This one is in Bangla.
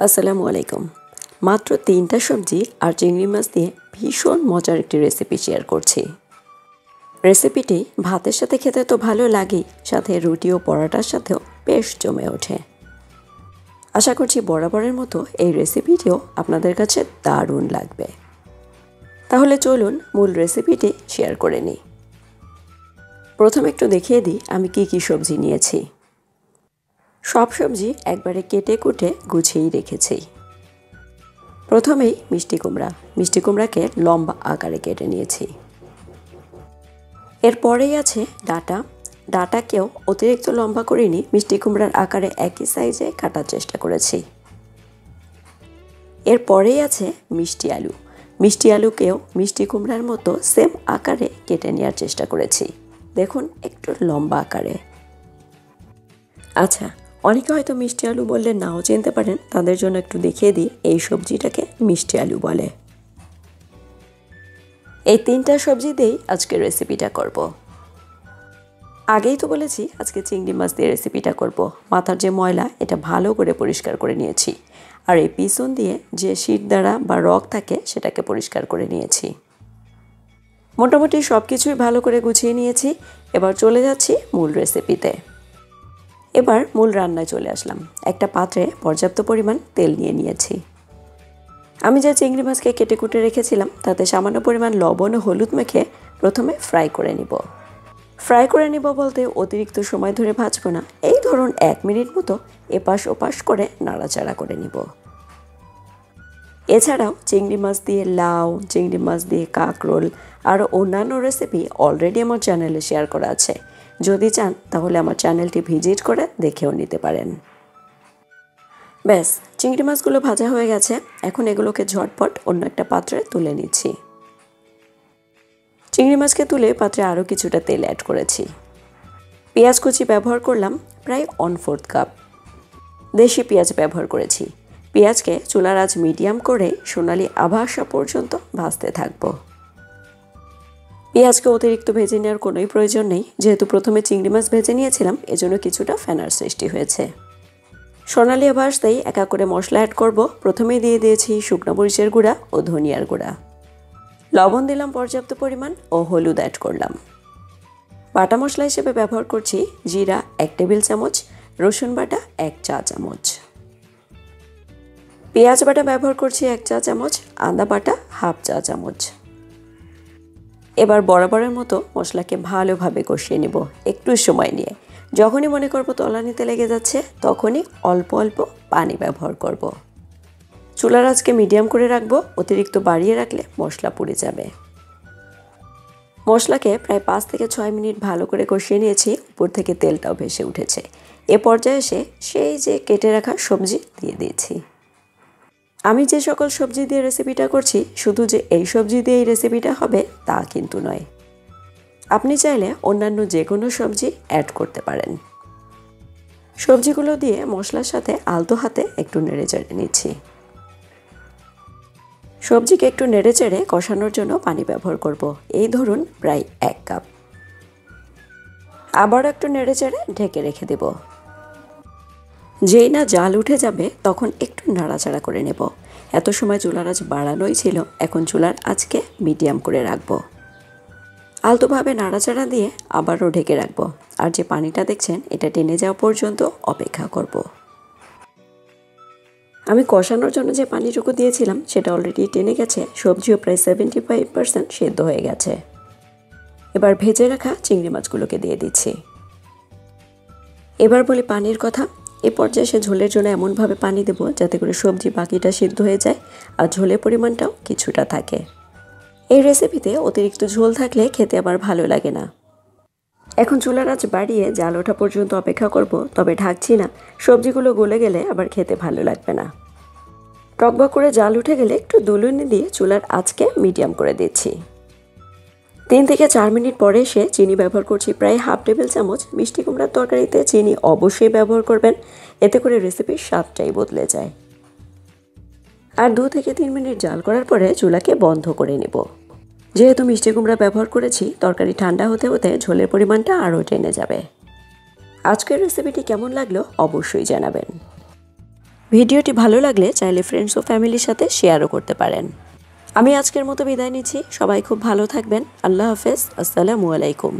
আসসালামু আলাইকুম। মাত্র 3টা সবজি আর চিংড়ি মাছ দিয়ে ভীষণ মজার একটি রেসিপি শেয়ার করছি। রেসিপিটি ভাতের সাথে খেতে তো ভালো লাগেই, সাথে রুটি ও পরোটার সাথেও বেশ জমে ওঠে। আশা করছি বরাবরের মতো এই রেসিপিটিও আপনাদের কাছে দারুণ লাগবে। তাহলে চলুন মূল রেসিপিটি শেয়ার করে নিই। প্রথমে একটু দেখিয়ে দিই আমি কি সবজি নিয়েছি। সব সবজি একবারে কেটে কুটে গুছিয়েই রেখেছি। প্রথমেই মিষ্টি কুমড়াকে লম্বা আকারে কেটে নিয়েছি। এরপরেই আছে ডাঁটাকেও অতিরিক্ত লম্বা করিনি, মিষ্টি কুমড়ার আকারে একই সাইজে কাটার চেষ্টা করেছি। এরপরেই আছে মিষ্টি আলুকেও মিষ্টি কুমড়ার মতো সেম আকারে কেটে নেওয়ার চেষ্টা করেছি, দেখুন একটু লম্বা আকারে। আচ্ছা, অনেকে হয়তো মিষ্টি আলু বললে নাও চিনতে পারেন, তাদের জন্য একটু দেখিয়ে দিই এই সবজিটাকে মিষ্টি আলু বলে। এই 3টা সবজি দিয়েই আজকে রেসিপিটা করব। আগেই তো বলেছি আজকে চিংড়ি মাছ দিয়ে রেসিপিটা করব। মাথার যে ময়লা এটা ভালো করে পরিষ্কার করে নিয়েছি, আর এই পিছন দিয়ে যে শিরদাঁড়া বা রগ থাকে সেটাকে পরিষ্কার করে নিয়েছি। মোটামুটি সব কিছুই ভালো করে গুছিয়ে নিয়েছি। এবার চলে যাচ্ছি মূল রেসিপিতে। এবার মূল রান্নায় চলে আসলাম। একটা পাত্রে পর্যাপ্ত পরিমাণ তেল নিয়ে নিয়েছি। আমি যে চিংড়ি মাছকে কেটে কুটে রেখেছিলাম তাতে সামান্য পরিমাণ লবণ ও হলুদ মেখে প্রথমে ফ্রাই করে নিব বলতে অতিরিক্ত সময় ধরে ভাজবো না, এই ধরুন 1 মিনিট মতো এপাশ ওপাশ করে নাড়াচাড়া করে নিব। এছাড়াও চিংড়ি মাছ দিয়ে লাউ, চিংড়ি মাছ দিয়ে কাঁকরোল আর অন্যান্য রেসিপি অলরেডি আমার চ্যানেলে শেয়ার করা আছে। যদি চান তাহলে আমার চ্যানেলটি ভিজিট করে দেখেও নিতে পারেন। ব্যাস, চিংড়ি মাছগুলো ভাজা হয়ে গেছে। এখন এগুলোকে ঝটপট অন্য একটা পাত্রে তুলে নিচ্ছি। চিংড়ি মাছকে তুলে পাত্রে আরও কিছুটা তেল অ্যাড করেছি। পেঁয়াজ কুচি ব্যবহার করলাম প্রায় 1/4 কাপ। দেশি পেঁয়াজ ব্যবহার করেছি। পেঁয়াজকে চুলার আঁচ মিডিয়াম করে সোনালি আভা আসা পর্যন্ত ভাজতে থাকবো। পেঁয়াজকে অতিরিক্ত ভেজে নেওয়ার কোনোই প্রয়োজন নেই, যেহেতু প্রথমে চিংড়ি মাছ ভেজে নিয়েছিলাম এজন্য কিছুটা ফেনার সৃষ্টি হয়েছে। সোনালি আভা আসতেই এক এক করে মশলা অ্যাড করব। প্রথমেই দিয়ে দিয়েছি শুকনো মরিচের গুঁড়া ও ধনিয়ার গুঁড়া। লবণ দিলাম পর্যাপ্ত পরিমাণ ও হলুদ অ্যাড করলাম। বাটা মশলা হিসেবে ব্যবহার করছি জিরা 1 টেবিল চামচ, রসুন বাটা 1 চা চামচ, পেঁয়াজ বাটা ব্যবহার করছি 1 চা চামচ, আদা বাটা 1/2 চা চামচ। এবার বরাবরের মতো মশলাকে ভালোভাবে কষিয়ে নেব একটু সময় নিয়ে। যখনই মনে করব তলানিতে লেগে যাচ্ছে তখনই অল্প অল্প পানি ব্যবহার করব। চুলার আঁচকে মিডিয়াম করে রাখবো, অতিরিক্ত বাড়িয়ে রাখলে মশলা পুড়ে যাবে। মশলাকে প্রায় 5 থেকে 6 মিনিট ভালো করে কষিয়ে নিয়েছি, উপর থেকে তেলটাও ভেসে উঠেছে। এ পর্যায়ে এসে সেই যে কেটে রাখা সবজি দিয়ে দিয়েছি। আমি যে সকল সবজি দিয়ে রেসিপিটা করছি শুধু যে এই সবজি দিয়ে এই রেসিপিটা হবে তা কিন্তু নয়। আপনি চাইলে অন্যান্য যে কোনো সবজি অ্যাড করতে পারেন। সবজিগুলো দিয়ে মশলার সাথে আলতো হাতে একটু নেড়েচেড়ে নিচ্ছি। সবজিকে একটু নেড়েচেড়ে কষানোর জন্য পানি ব্যবহার করব, এই ধরুন প্রায় 1 কাপ। আবার একটু নেড়েচেড়ে ঢেকে রেখে দেব। যেই না জাল উঠে যাবে তখন একটু নাড়াচাড়া করে নেব। এত সময় চুলার আঁচ বাড়ানোই ছিল, এখন চুলার আঁচকে মিডিয়াম করে রাখবো। আলতোভাবে নাড়াচাড়া দিয়ে আবারও ঢেকে রাখবো, আর যে পানিটা দেখছেন এটা টেনে যাওয়া পর্যন্ত অপেক্ষা করব। আমি কষানোর জন্য যে পানিটুকু দিয়েছিলাম সেটা অলরেডি টেনে গেছে, সবজিও প্রায় 75% সেদ্ধ হয়ে গেছে। এবার ভেজে রাখা চিংড়ি মাছগুলোকে দিয়ে দিচ্ছি। এবার বলি পানির কথা। এ পর্যায়ে সে ঝোলের জন্য এমনভাবে পানি দেব যাতে করে সবজি বাকিটা সিদ্ধ হয়ে যায় আর ঝোলের পরিমাণটাও কিছুটা থাকে। এই রেসিপিতে অতিরিক্ত ঝোল থাকলে খেতে আবার ভালো লাগে না। এখন চুলার আঁচ বাড়িয়ে জাল ওঠা পর্যন্ত অপেক্ষা করব, তবে ঢাকছি না, সবজিগুলো গলে গেলে আবার খেতে ভালো লাগবে না। টকবক করে জাল উঠে গেলে একটু দুলুনি দিয়ে চুলার আঁচকে মিডিয়াম করে দিচ্ছি। 3 থেকে 4 মিনিট পরে এসে চিনি ব্যবহার করছি প্রায় 1/2 টেবিল চামচ। মিষ্টি কুমড়ার তরকারিতে চিনি অবশ্যই ব্যবহার করবেন, এতে করে রেসিপির স্বাদটাই বদলে যায়। আর 2 থেকে 3 মিনিট জাল করার পরে চুলাকে বন্ধ করে নেব। যেহেতু মিষ্টি কুমড়া ব্যবহার করেছি, তরকারি ঠান্ডা হতে হতে ঝোলের পরিমাণটা আরও টেনে যাবে। আজকের রেসিপিটি কেমন লাগলো অবশ্যই জানাবেন। ভিডিওটি ভালো লাগলে চাইলে ফ্রেন্ডস ও ফ্যামিলির সাথে শেয়ারও করতে পারেন। আমি আজকের মতো বিদায় নিচ্ছি। সবাই খুব ভালো থাকবেন। আল্লাহ হাফেজ। আসসালামু আলাইকুম।